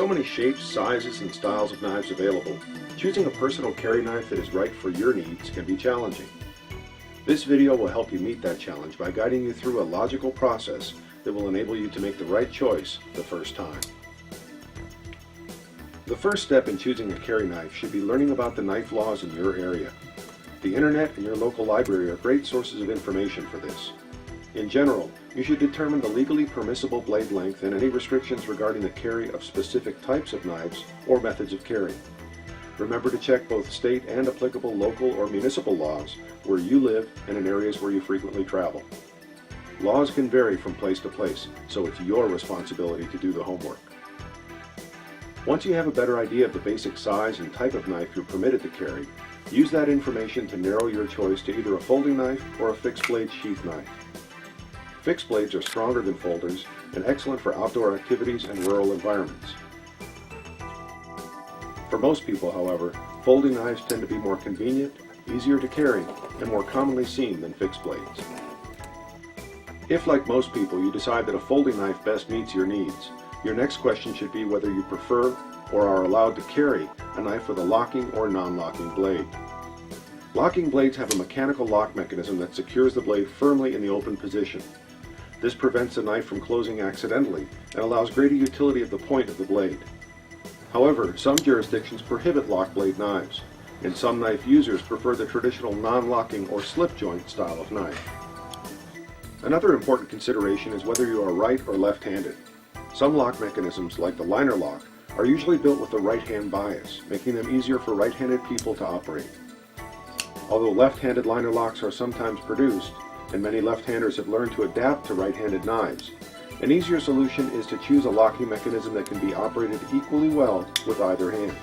so many shapes, sizes, and styles of knives available, choosing a personal carry knife that is right for your needs can be challenging. This video will help you meet that challenge by guiding you through a logical process that will enable you to make the right choice the first time. The first step in choosing a carry knife should be learning about the knife laws in your area. The internet and your local library are great sources of information for this. In general, you should determine the legally permissible blade length and any restrictions regarding the carry of specific types of knives or methods of carry. Remember to check both state and applicable local or municipal laws where you live and in areas where you frequently travel. Laws can vary from place to place, so it's your responsibility to do the homework. Once you have a better idea of the basic size and type of knife you're permitted to carry, use that information to narrow your choice to either a folding knife or a fixed blade sheath knife. Fixed blades are stronger than folders and excellent for outdoor activities and rural environments. For most people, however, folding knives tend to be more convenient, easier to carry, and more commonly seen than fixed blades. If, like most people, you decide that a folding knife best meets your needs, your next question should be whether you prefer or are allowed to carry a knife with a locking or non-locking blade. Locking blades have a mechanical lock mechanism that secures the blade firmly in the open position. This prevents the knife from closing accidentally and allows greater utility of the point of the blade. However, some jurisdictions prohibit lock blade knives, and some knife users prefer the traditional non-locking or slip joint style of knife. Another important consideration is whether you are right or left-handed. Some lock mechanisms, like the liner lock, are usually built with a right-hand bias, making them easier for right-handed people to operate. Although left-handed liner locks are sometimes produced, and many left-handers have learned to adapt to right-handed knives, an easier solution is to choose a locking mechanism that can be operated equally well with either hand.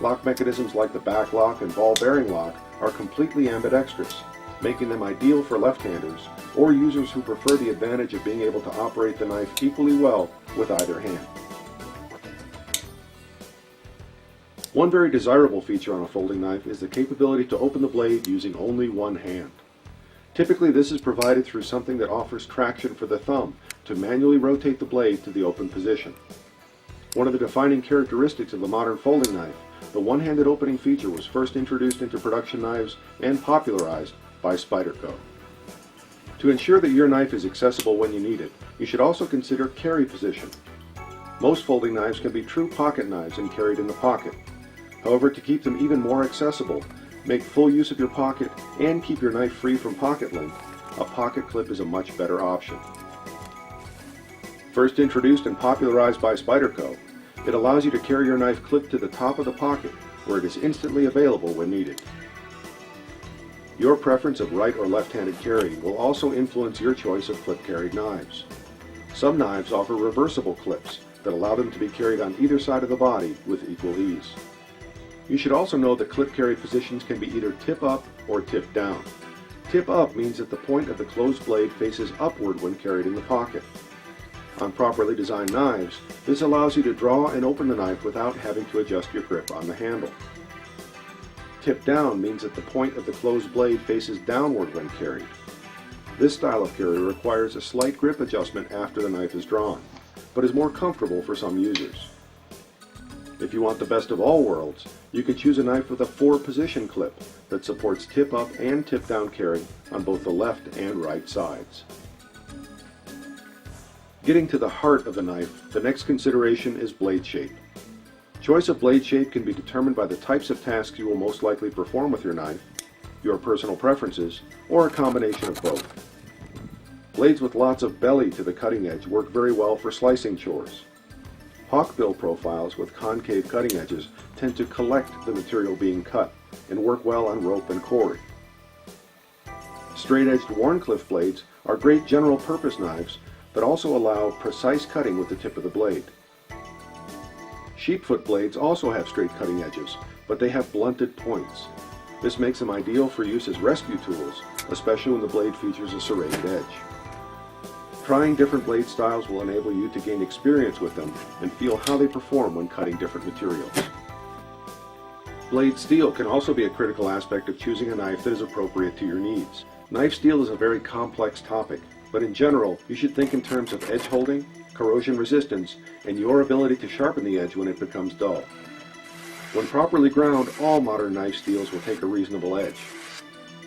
Lock mechanisms like the back lock and ball bearing lock are completely ambidextrous, making them ideal for left-handers or users who prefer the advantage of being able to operate the knife equally well with either hand. One very desirable feature on a folding knife is the capability to open the blade using only one hand. Typically, this is provided through something that offers traction for the thumb to manually rotate the blade to the open position. One of the defining characteristics of the modern folding knife, the one-handed opening feature was first introduced into production knives and popularized by Spyderco. To ensure that your knife is accessible when you need it, you should also consider carry position. Most folding knives can be true pocket knives and carried in the pocket. However, to keep them even more accessible, make full use of your pocket, and keep your knife free from pocket lint, a pocket clip is a much better option. First introduced and popularized by Spyderco, it allows you to carry your knife clipped to the top of the pocket, where it is instantly available when needed. Your preference of right or left-handed carry will also influence your choice of clip-carried knives. Some knives offer reversible clips that allow them to be carried on either side of the body with equal ease. You should also know that clip carry positions can be either tip up or tip down. Tip up means that the point of the closed blade faces upward when carried in the pocket. On properly designed knives, this allows you to draw and open the knife without having to adjust your grip on the handle. Tip down means that the point of the closed blade faces downward when carried. This style of carry requires a slight grip adjustment after the knife is drawn, but is more comfortable for some users. If you want the best of all worlds, you can choose a knife with a 4-position clip that supports tip-up and tip-down carry on both the left and right sides. Getting to the heart of the knife, the next consideration is blade shape. Choice of blade shape can be determined by the types of tasks you will most likely perform with your knife, your personal preferences, or a combination of both. Blades with lots of belly to the cutting edge work very well for slicing chores. Hawkbill profiles with concave cutting edges tend to collect the material being cut and work well on rope and cord. Straight-edged Wharncliffe blades are great general-purpose knives but also allow precise cutting with the tip of the blade. Sheepfoot blades also have straight cutting edges, but they have blunted points. This makes them ideal for use as rescue tools, especially when the blade features a serrated edge. Trying different blade styles will enable you to gain experience with them and feel how they perform when cutting different materials. Blade steel can also be a critical aspect of choosing a knife that is appropriate to your needs. Knife steel is a very complex topic, but in general, you should think in terms of edge holding, corrosion resistance, and your ability to sharpen the edge when it becomes dull. When properly ground, all modern knife steels will take a reasonable edge.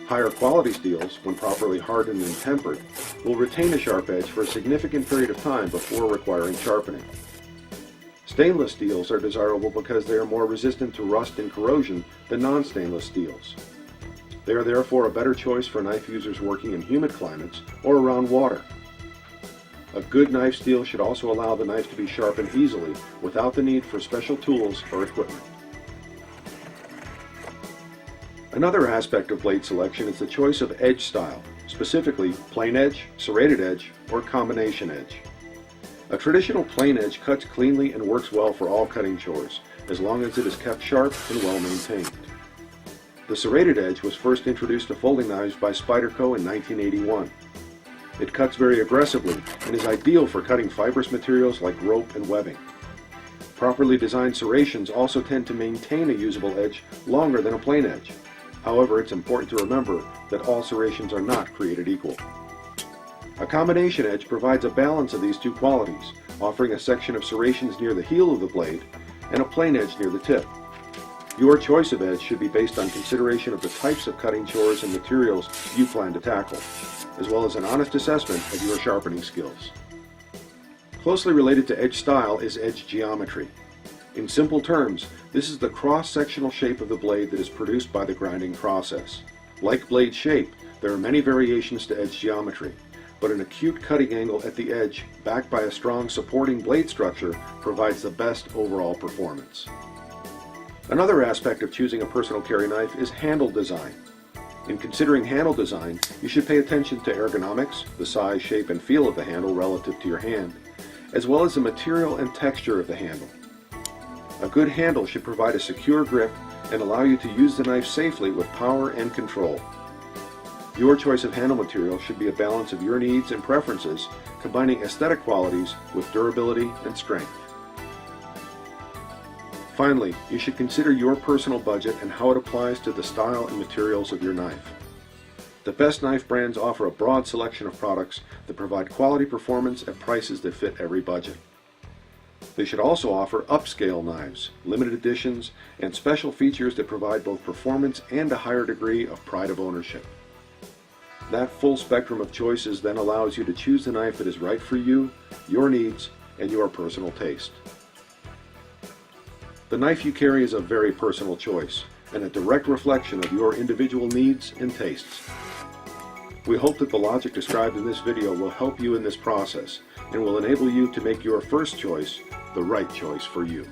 Higher quality steels, when properly hardened and tempered, will retain a sharp edge for a significant period of time before requiring sharpening. Stainless steels are desirable because they are more resistant to rust and corrosion than non-stainless steels. They are therefore a better choice for knife users working in humid climates or around water. A good knife steel should also allow the knife to be sharpened easily without the need for special tools or equipment. Another aspect of blade selection is the choice of edge style, specifically plain edge, serrated edge, or combination edge. A traditional plain edge cuts cleanly and works well for all cutting chores, as long as it is kept sharp and well maintained. The serrated edge was first introduced to folding knives by Spyderco in 1981. It cuts very aggressively and is ideal for cutting fibrous materials like rope and webbing. Properly designed serrations also tend to maintain a usable edge longer than a plain edge. However, it's important to remember that all serrations are not created equal. A combination edge provides a balance of these two qualities, offering a section of serrations near the heel of the blade and a plain edge near the tip. Your choice of edge should be based on consideration of the types of cutting chores and materials you plan to tackle, as well as an honest assessment of your sharpening skills. Closely related to edge style is edge geometry. In simple terms, this is the cross-sectional shape of the blade that is produced by the grinding process. Like blade shape, there are many variations to edge geometry, but an acute cutting angle at the edge, backed by a strong supporting blade structure, provides the best overall performance. Another aspect of choosing a personal carry knife is handle design. In considering handle design, you should pay attention to ergonomics, the size, shape, and feel of the handle relative to your hand, as well as the material and texture of the handle. A good handle should provide a secure grip and allow you to use the knife safely with power and control. Your choice of handle material should be a balance of your needs and preferences, combining aesthetic qualities with durability and strength. Finally, you should consider your personal budget and how it applies to the style and materials of your knife. The best knife brands offer a broad selection of products that provide quality performance at prices that fit every budget. They should also offer upscale knives, limited editions, and special features that provide both performance and a higher degree of pride of ownership. That full spectrum of choices then allows you to choose the knife that is right for you, your needs, and your personal taste. The knife you carry is a very personal choice and a direct reflection of your individual needs and tastes. We hope that the logic described in this video will help you in this process and will enable you to make your first choice the right choice for you.